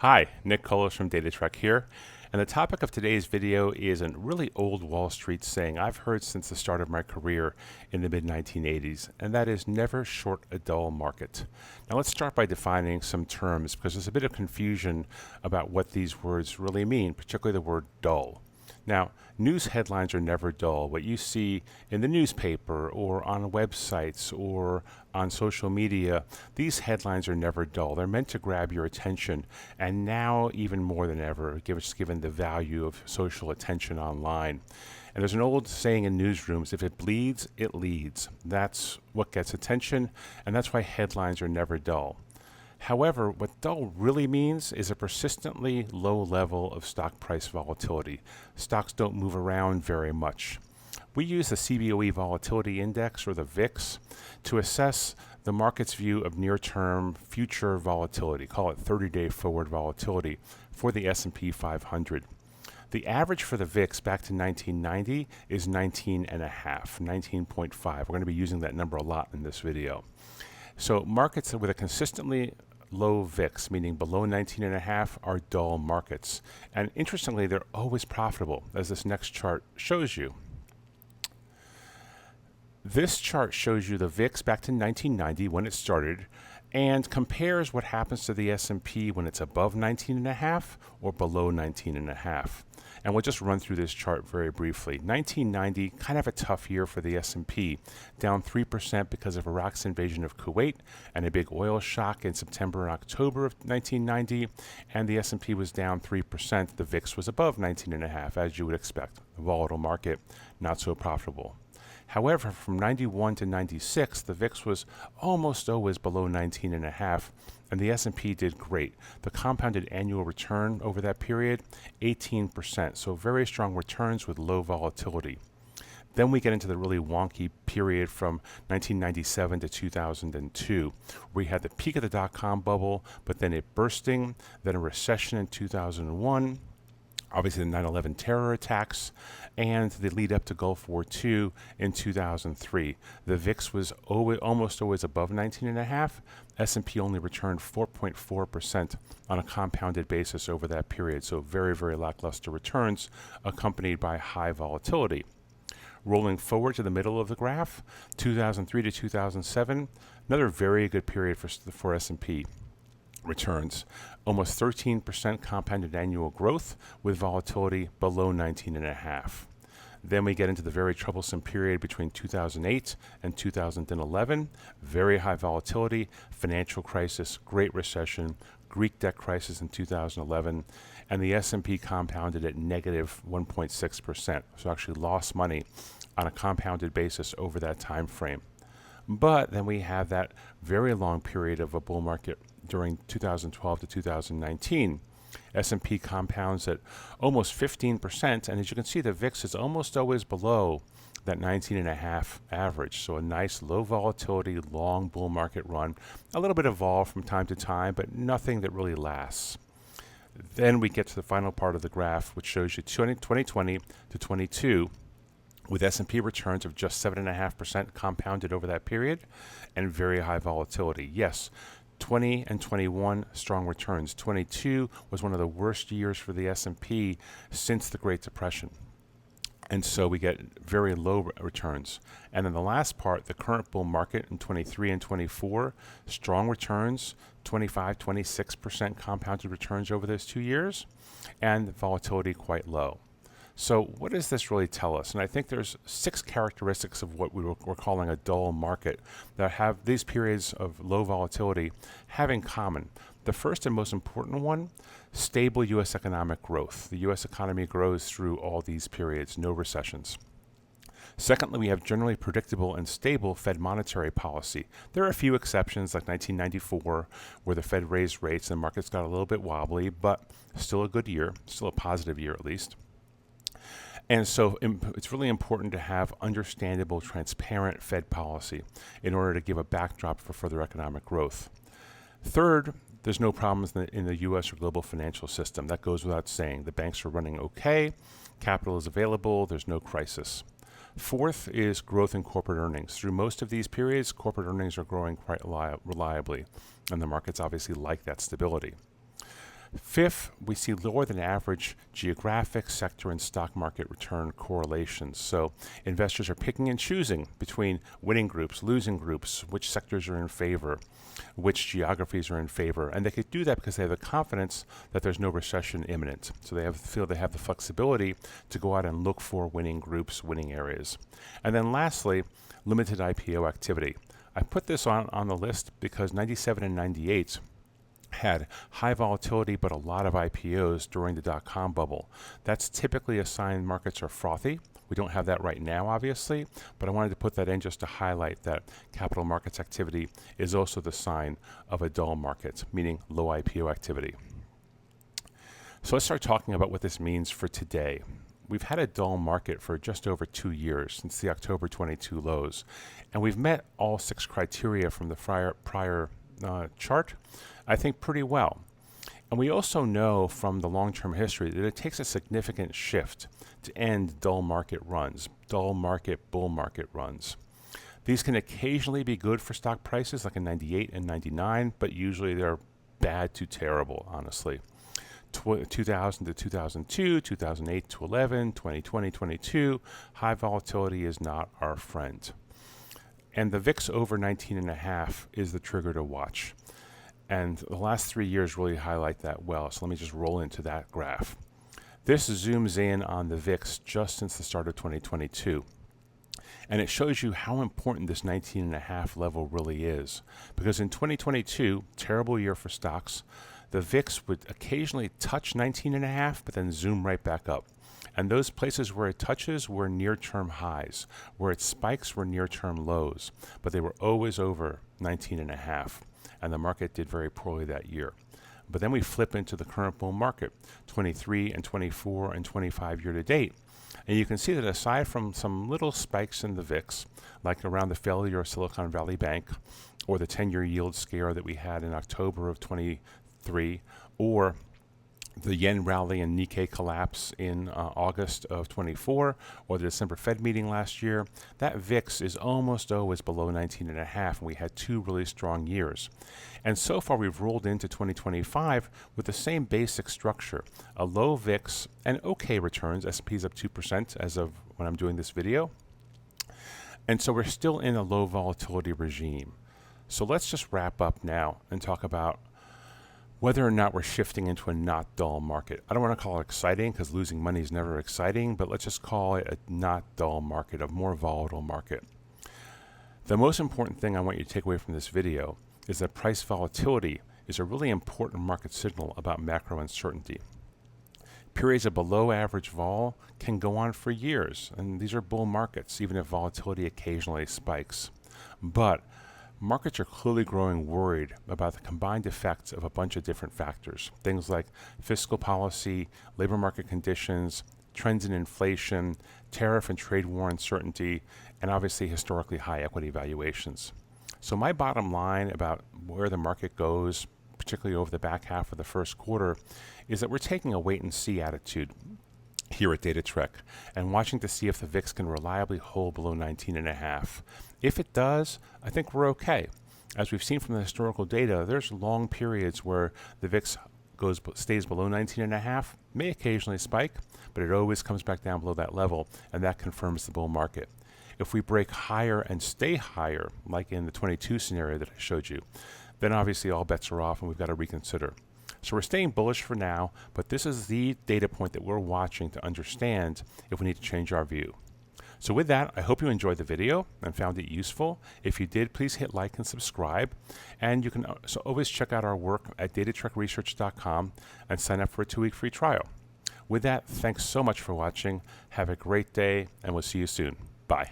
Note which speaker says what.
Speaker 1: Hi, Nick Colas from DataTrek here, and the topic of today's video is a really old Wall Street saying I've heard since the start of my career in the mid-1980s, and that is never short a dull market. Now let's start by defining some terms because there's a bit of confusion about what these words really mean, particularly the word dull. Now, news headlines are never dull. What you see in the newspaper or on websites or on social media, these headlines are never dull. They're meant to grab your attention, and now even more than ever, given the value of social attention online. And there's an old saying in newsrooms, if it bleeds, it leads. That's what gets attention, and that's why headlines are never dull. However, what dull really means is a persistently low level of stock price volatility. Stocks don't move around very much. We use the CBOE Volatility Index, or the VIX, to assess the market's view of near-term future volatility, call it 30-day forward volatility, for the S&P 500. The average for the VIX back to 1990 is 19.5, 19.5. We're going to be using that number a lot in this video. So markets with a consistently low VIX, meaning below 19.5, are dull markets. And interestingly, they're always profitable, as this next chart shows you. This chart shows you the VIX back to 1990 when it started and compares what happens to the S&P when it's above 19.5 or below 19.5. And we'll just run through this chart very briefly. 1990, kind of a tough year for the S&P, down 3% because of Iraq's invasion of Kuwait and a big oil shock in September and October of 1990, and the S&P was down 3%. The VIX was above 19.5, as you would expect. A volatile market, not so profitable. However, from 91 to 96, the VIX was almost always below 19.5, and the S&P did great. The compounded annual return over that period, 18%, so very strong returns with low volatility. Then we get into the really wonky period from 1997 to 2002. We had the peak of the dot-com bubble, but then it bursting, then a recession in 2001, obviously the 9/11 terror attacks, and the lead up to Gulf War II in 2003. The VIX was almost always above 19.5. S&P only returned 4.4% on a compounded basis over that period, so very, very lackluster returns accompanied by high volatility. Rolling forward to the middle of the graph, 2003 to 2007, another very good period for S&P. Returns, almost 13% compounded annual growth with volatility below 19.5. Then we get into the very troublesome period between 2008 and 2011. Very high volatility, financial crisis, Great Recession, Greek debt crisis in 2011, and the S&P compounded at negative 1.6%. So actually lost money on a compounded basis over that time frame. But then we have that very long period of a bull market during 2012 to 2019. S&P compounds at almost 15%, and as you can see, the VIX is almost always below that 19.5 average. So a nice low volatility, long bull market run. A little bit of vol from time to time, but nothing that really lasts. Then we get to the final part of the graph, which shows you 2020 to 22, with S&P returns of just 7.5% compounded over that period, and very high volatility. Yes, 20 and 21 strong returns. 22 was one of the worst years for the S&P since the Great Depression. And so we get very low returns. And then the last part, the current bull market in 23 and 24, strong returns, 25, 26% compounded returns over those 2 years, and volatility quite low. So what does this really tell us? And I think there's 6 characteristics of what we're calling a dull market that have these periods of low volatility have in common. The first and most important one, stable U.S. economic growth. The U.S. economy grows through all these periods, no recessions. Secondly, we have generally predictable and stable Fed monetary policy. There are a few exceptions, like 1994, where the Fed raised rates and the markets got a little bit wobbly, but still a good year, still a positive year at least. And so it's really important to have understandable, transparent Fed policy in order to give a backdrop for further economic growth. Third, there's no problems in the U.S. or global financial system. That goes without saying. The banks are running okay, capital is available, there's no crisis. Fourth is growth in corporate earnings. Through most of these periods, corporate earnings are growing quite reliably, and the markets obviously like that stability. Fifth, we see lower than average geographic, sector, and stock market return correlations. So investors are picking and choosing between winning groups, losing groups, which sectors are in favor, which geographies are in favor. And they could do that because they have the confidence that there's no recession imminent. So they feel they have the flexibility to go out and look for winning groups, winning areas. And then lastly, limited IPO activity. I put this on the list because 97 and 98 had high volatility but a lot of IPOs during the dot-com bubble. That's typically a sign markets are frothy. We don't have that right now, obviously, but I wanted to put that in just to highlight that capital markets activity is also the sign of a dull market, meaning low IPO activity. So let's start talking about what this means for today. We've had a dull market for just over 2 years since the October 22 lows, and we've met all 6 criteria from the prior chart, I think, pretty well. And we also know from the long-term history that it takes a significant shift to end dull market runs, dull market, bull market runs. These can occasionally be good for stock prices like in 98 and 99, but usually they're bad to terrible, honestly. 2000 to 2002, 2008 to 11, 2020, 22, high volatility is not our friend. And the VIX over 19.5 is the trigger to watch. And the last 3 years really highlight that well. So let me just roll into that graph. This zooms in on the VIX just since the start of 2022. And it shows you how important this 19.5 level really is. Because in 2022, terrible year for stocks, the VIX would occasionally touch 19.5, but then zoom right back up. And those places where it touches were near-term highs. Where it spikes were near-term lows. But they were always over 19.5. And the market did very poorly that year. But then we flip into the current bull market, 23 and 24 and 25 year to date. And you can see that aside from some little spikes in the VIX, like around the failure of Silicon Valley Bank, or the 10-year yield scare that we had in October of 23, or the yen rally and Nikkei collapse in August of 24, or the December Fed meeting last year, that VIX is almost always below 19.5, and we had 2 really strong years. And so far we've rolled into 2025 with the same basic structure, a low VIX and okay returns. S&P's up 2% as of when I'm doing this video. And so we're still in a low volatility regime. So let's just wrap up now and talk about whether or not we're shifting into a not dull market. I don't want to call it exciting because losing money is never exciting, but let's just call it a not dull market, a more volatile market. The most important thing I want you to take away from this video is that price volatility is a really important market signal about macro uncertainty. Periods of below average vol can go on for years, and these are bull markets, even if volatility occasionally spikes. But markets are clearly growing worried about the combined effects of a bunch of different factors. Things like fiscal policy, labor market conditions, trends in inflation, tariff and trade war uncertainty, and obviously historically high equity valuations. So my bottom line about where the market goes, particularly over the back half of the first quarter, is that we're taking a wait-and-see attitude here at DataTrek and watching to see if the VIX can reliably hold below 19.5. If it does, I think we're okay. As we've seen from the historical data, there's long periods where the VIX stays below 19.5, may occasionally spike, but it always comes back down below that level, and that confirms the bull market. If we break higher and stay higher, like in the 22 scenario that I showed you, then obviously all bets are off and we've got to reconsider. So we're staying bullish for now, but this is the data point that we're watching to understand if we need to change our view. So with that, I hope you enjoyed the video and found it useful. If you did, please hit like and subscribe. And you can also always check out our work at datatrekresearch.com and sign up for a 2-week free trial. With that, thanks so much for watching. Have a great day, and we'll see you soon. Bye.